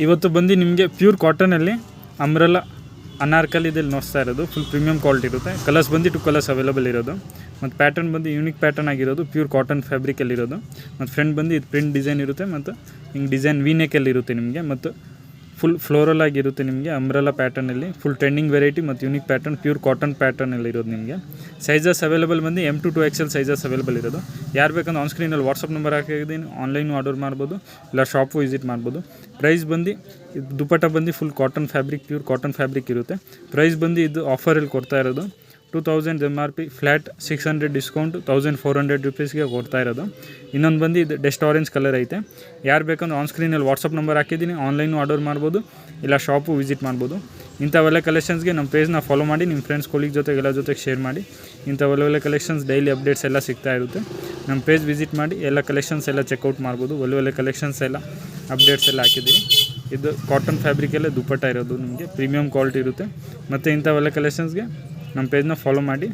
ಇವತ್ತು ಬಂದು ನಿಮಗೆ ಪ್ಯೂರ್ ಕಾಟನಲ್ಲಿ ಅಂಬ್ರೆಲಾ ಅನಾರ್ಕಲಿದಲ್ಲಿ ನೋಡ್ತಾ ಇರೋದು ಫುಲ್ ಪ್ರೀಮಿಯಂ ಕ್ವಾಲಿಟಿ ಇರುತ್ತೆ. ಕಲರ್ಸ್ ಬಂದು 2 ಕಲರ್ಸ್ ಅವೈಲೇಬಲ್ ಇರೋದು ಮತ್ತು ಪ್ಯಾಟರ್ನ್ ಬಂದು ಯೂನಿಕ್ ಪ್ಯಾಟರ್ನ್ ಆಗಿರೋದು ಪ್ಯೂರ್ ಕಾಟನ್ ಫ್ಯಾಬ್ರಿಕಲ್ಲಿರೋದು. ಮತ್ತು ಫ್ರಂಟ್ ಬಂದು ಇದು ಪ್ರಿಂಟ್ ಡಿಸೈನ್ ಇರುತ್ತೆ ಮತ್ತು ಹಿಂಗೆ ಡಿಸೈನ್ ವಿ ನೆಕ್ಕಲ್ಲಿ ಇರುತ್ತೆ ನಿಮಗೆ. ಮತ್ತು ಫುಲ್ ಫ್ಲೋರಲ್ ಆಗಿರುತ್ತೆ ನಿಮಗೆ ಅಂಬ್ರೆಲಾ ಪ್ಯಾಟರ್ನಲ್ಲಿ ಫುಲ್ ಟ್ರೆಂಡಿಂಗ್ ವೆರೈಟಿ ಮತ್ತು ಯೂನಿಕ್ ಪ್ಯಾಟರ್ನ್ ಪ್ಯೂರ್ ಕಾಟನ್ ಪ್ಯಾಟರ್ನಲ್ಲಿ ಇರೋದು ನಿಮಗೆ. ಸೈಜಸ್ ಅವೈಲೇಬಲ್ ಬಂದು M to 2XL sizes available ಇರೋದು. ಯಾರು ಬೇಕಂದ್ರೆ ಆನ್ ಸ್ಕ್ರೀನಲ್ಲಿ ವಾಟ್ಸಪ್ ನಂಬರ್ ಹಾಕಿದ್ದೀನಿ, ಆನ್ಲೈನು ಆರ್ಡರ್ ಮಾಡ್ಬೋದು, ಇಲ್ಲ ಶಾಪು ವಿಸಿಟ್ ಮಾಡ್ಬೋದು. ಪ್ರೈಸ್ ಬಂದು ಇದು ದುಪಟ್ಟ ಬಂದು full cotton fabric pure cotton fabric ಇರುತ್ತೆ. ಪ್ರೈಸ್ ಬಂದು ಇದು ಆಫರಲ್ಲಿ ಕೊಡ್ತಾ ಇರೋದು 2000 MRP ಫ್ಲ್ಯಾಟ್ 600 ಡಿಸ್ಕೌಂಟ್ 1400 ರುಪೀಸ್ಗೆ ಕೊಡ್ತಾ ಇರೋದು. ಇನ್ನೊಂದು ಬಂದು ಇದು ಡಸ್ಟ್ ಆರೆಂಜ್ ಕಲರ್ ಐತೆ. ಯಾರು ಬೇಕಂದ್ರೆ ಆನ್ ಸ್ಕ್ರೀನಲ್ಲಿ ವಾಟ್ಸಪ್ ನಂಬರ್ ಹಾಕಿದ್ದೀನಿ, ಆನ್ಲೈನು ಆರ್ಡರ್ ಮಾಡ್ಬೋದು, ಇಲ್ಲ ಶಾಪು ವಿಸಿಟ್ ಮಾಡ್ಬೋದು. ಇಂಥವೆಲ್ಲ ಕಲೆಕ್ಷನ್ಸ್ಗೆ ನಮ್ಮ ಪೇಜ್ನ ಫಾಲೋ ಮಾಡಿ, ನಿಮ್ಮ ಫ್ರೆಂಡ್ಸ್ ಕೊಲೀಗ್ ಜೊತೆಗೆ ಜೊತೆಗೆ ಶೇರ್ ಮಾಡಿ. ಇಂಥ ಒಳ್ಳೆ ಕಲೆಕ್ಷನ್ಸ್ ಡೈಲಿ ಅಪ್ಡೇಟ್ಸ್ ಎಲ್ಲ ಸಿಗ್ತಾ ಇರುತ್ತೆ. ನಮ್ಮ ಪೇಜ್ ವಿಸಿಟ್ ಮಾಡಿ ಎಲ್ಲ ಕಲೆಕ್ಷನ್ಸ್ ಎಲ್ಲ ಚೆಕ್ಔಟ್ ಮಾಡ್ಬೋದು. ಒಳ್ಳೆ ಕಲೆಕ್ಷನ್ಸ್ ಎಲ್ಲ ಅಪ್ಡೇಟ್ಸ್ ಎಲ್ಲ ಹಾಕಿದ್ದೀರಿ. ಇದು ಕಾಟನ್ ಫ್ಯಾಬ್ರಿಕಲ್ಲೇ ದುಪಟ್ಟ ಇರೋದು ನಿಮಗೆ ಪ್ರೀಮಿಯಂ ಕ್ವಾಲಿಟಿ ಇರುತ್ತೆ. ಮತ್ತು ಇಂಥವೆಲ್ಲ ಕಲೆಕ್ಷನ್ಸ್ಗೆ ನಮ್ಮ ಪೇಜ್ನ ಫಾಲೋ ಮಾಡಿ.